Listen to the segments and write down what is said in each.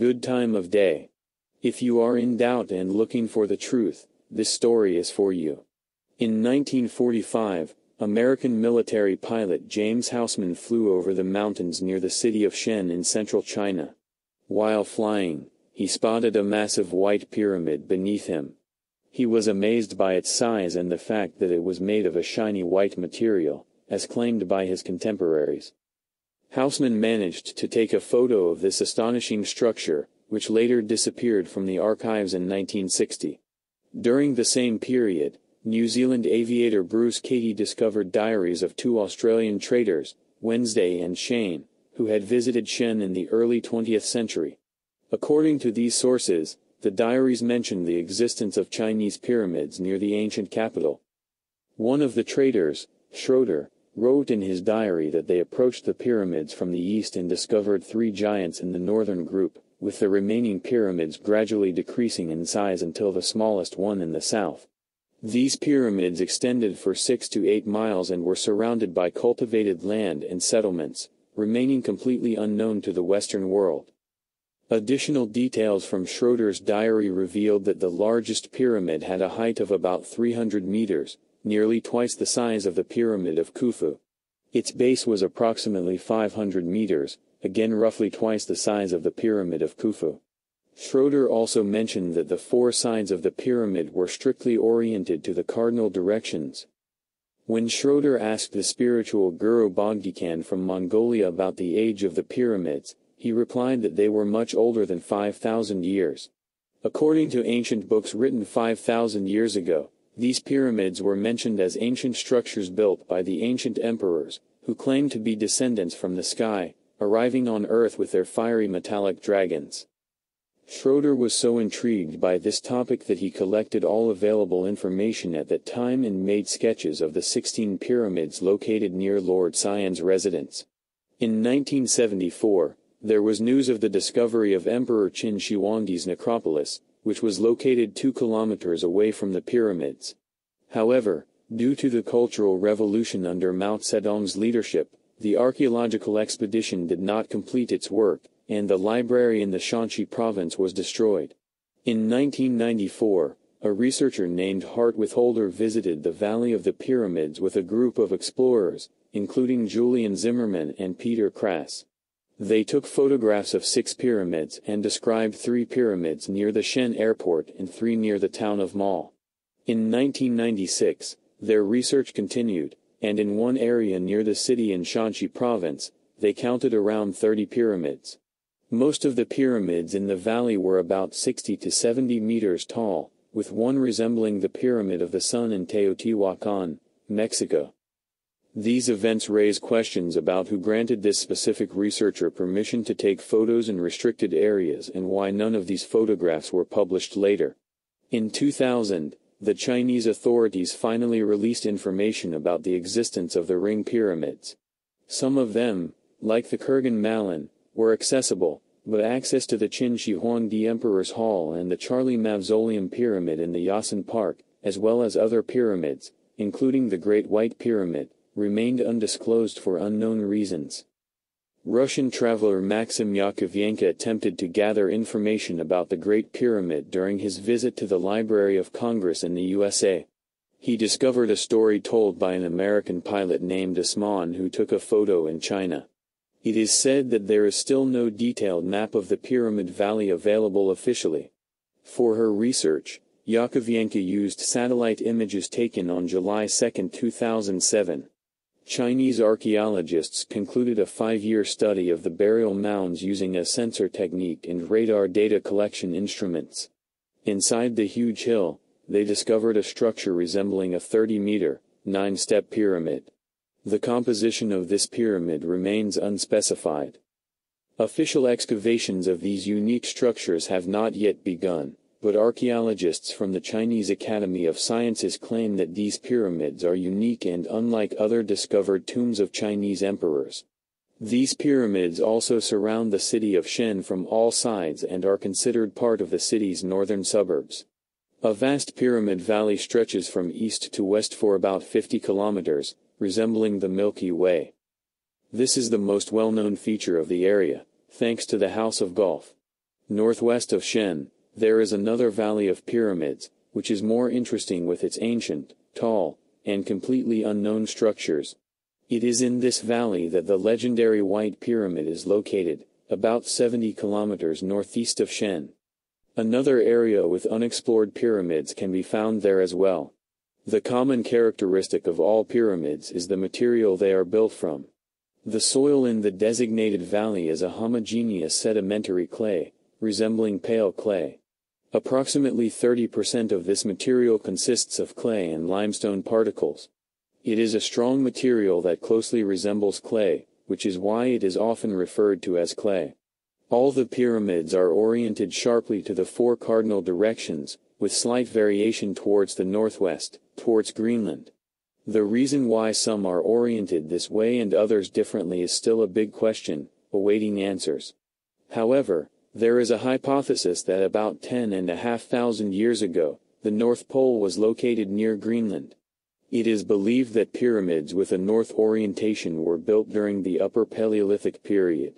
good time of day. If you are in doubt and looking for the truth, this story is for you. In 1945, American military pilot James Gaussman flew over the mountains near the city of Xi'an in central China. While flying, he spotted a massive white pyramid beneath him. He was amazed by its size and the fact that it was made of a shiny white material, as claimed by his contemporaries. Gaussman managed to take a photo of this astonishing structure, which later disappeared from the archives in 1960. During the same period, New Zealand aviator Bruce Cady discovered diaries of two Australian traders, Wednesday and Shane, who had visited Xi'an in the early 20th century. According to these sources, the diaries mentioned the existence of Chinese pyramids near the ancient capital. One of the traders, Schroder, wrote in his diary that they approached the pyramids from the east and discovered three giants in the northern group, with the remaining pyramids gradually decreasing in size until the smallest one in the south. These pyramids extended for 6 to 8 miles and were surrounded by cultivated land and settlements, remaining completely unknown to the Western world. Additional details from Schroder's diary revealed that the largest pyramid had a height of about 300 meters, nearly twice the size of the Pyramid of Khufu. Its base was approximately 500 meters, again roughly twice the size of the Pyramid of Khufu. Schroder also mentioned that the four sides of the pyramid were strictly oriented to the cardinal directions. When Schroder asked the spiritual guru Bogdikan from Mongolia about the age of the pyramids, he replied that they were much older than 5,000 years. According to ancient books written 5,000 years ago, these pyramids were mentioned as ancient structures built by the ancient emperors, who claimed to be descendants from the sky, arriving on Earth with their fiery metallic dragons. Schroder was so intrigued by this topic that he collected all available information at that time and made sketches of the 16 pyramids located near Lord Xi'an's residence. In 1974, there was news of the discovery of Emperor Qin Shi Huangdi's necropolis, which was located 2 kilometers away from the pyramids. However, due to the Cultural Revolution under Mao Zedong's leadership, the archaeological expedition did not complete its work, and the library in the Shanxi province was destroyed. In 1994, a researcher named Hart Witholder visited the Valley of the Pyramids with a group of explorers, including Julian Zimmermann and Peter Krass. They took photographs of 6 pyramids and described 3 pyramids near the Xi'an airport and 3 near the town of Mall. In 1996, their research continued, and in one area near the city in Shanxi province, they counted around 30 pyramids. Most of the pyramids in the valley were about 60 to 70 meters tall, with one resembling the Pyramid of the Sun in Teotihuacan, Mexico. These events raise questions about who granted this specific researcher permission to take photos in restricted areas and why none of these photographs were published later. In 2000, the Chinese authorities finally released information about the existence of the ring pyramids. Some of them, like the Kurgan Malin, were accessible, but access to the Qin Shi Huangdi Emperor's Hall and the Charlie Mausoleum Pyramid in the Xi'an Park, as well as other pyramids, including the Great White Pyramid, remained undisclosed for unknown reasons. Russian traveler Maxim Yakovenko attempted to gather information about the Great Pyramid during his visit to the Library of Congress in the USA. He discovered a story told by an American pilot named Asman who took a photo in China. It is said that there is still no detailed map of the Pyramid Valley available officially. For her research, Yakovenko used satellite images taken on July 2, 2007. Chinese archaeologists concluded a 5-year study of the burial mounds using a sensor technique and radar data collection instruments. Inside the huge hill, they discovered a structure resembling a 30-meter, 9-step pyramid. The composition of this pyramid remains unspecified. Official excavations of these unique structures have not yet begun, but archaeologists from the Chinese Academy of Sciences claim that these pyramids are unique and unlike other discovered tombs of Chinese emperors. These pyramids also surround the city of Xi'an from all sides and are considered part of the city's northern suburbs. A vast pyramid valley stretches from east to west for about 50 kilometers, resembling the Milky Way. This is the most well-known feature of the area, thanks to the House of Golf. Northwest of Xi'an, there is another valley of pyramids, which is more interesting with its ancient, tall, and completely unknown structures. It is in this valley that the legendary White Pyramid is located, about 70 kilometers northeast of Xi'an. Another area with unexplored pyramids can be found there as well. The common characteristic of all pyramids is the material they are built from. The soil in the designated valley is a homogeneous sedimentary clay, resembling pale clay. Approximately 30% of this material consists of clay and limestone particles. It is a strong material that closely resembles clay, which is why it is often referred to as clay. All the pyramids are oriented sharply to the four cardinal directions, with slight variation towards the northwest, towards Greenland. The reason why some are oriented this way and others differently is still a big question, awaiting answers. However, there is a hypothesis that about 10,500 years ago, the North Pole was located near Greenland. It is believed that pyramids with a north orientation were built during the Upper Paleolithic period.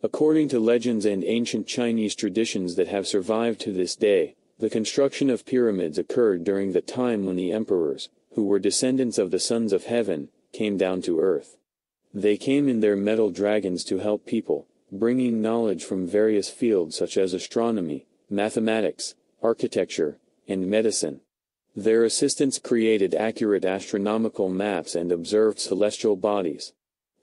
According to legends and ancient Chinese traditions that have survived to this day, the construction of pyramids occurred during the time when the emperors, who were descendants of the sons of heaven, came down to earth. They came in their metal dragons to help people, bringing knowledge from various fields such as astronomy, mathematics, architecture, and medicine. Their assistants created accurate astronomical maps and observed celestial bodies.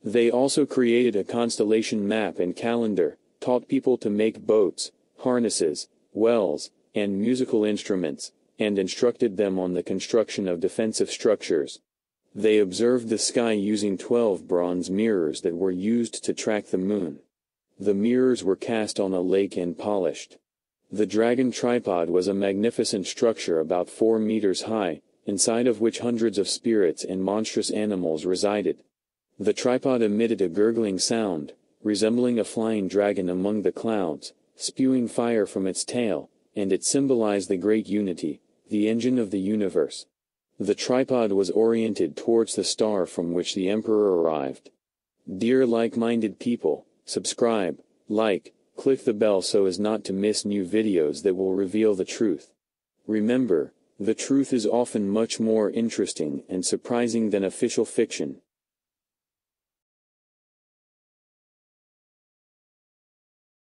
They also created a constellation map and calendar, taught people to make boats, harnesses, wells, and musical instruments, and instructed them on the construction of defensive structures. They observed the sky using 12 bronze mirrors that were used to track the moon. The mirrors were cast on a lake and polished. The dragon tripod was a magnificent structure about 4 meters high, inside of which hundreds of spirits and monstrous animals resided. The tripod emitted a gurgling sound, resembling a flying dragon among the clouds, spewing fire from its tail, and it symbolized the great unity, the engine of the universe. The tripod was oriented towards the star from which the emperor arrived. Dear like-minded people, subscribe, like, click the bell so as not to miss new videos that will reveal the truth. Remember, the truth is often much more interesting and surprising than official fiction.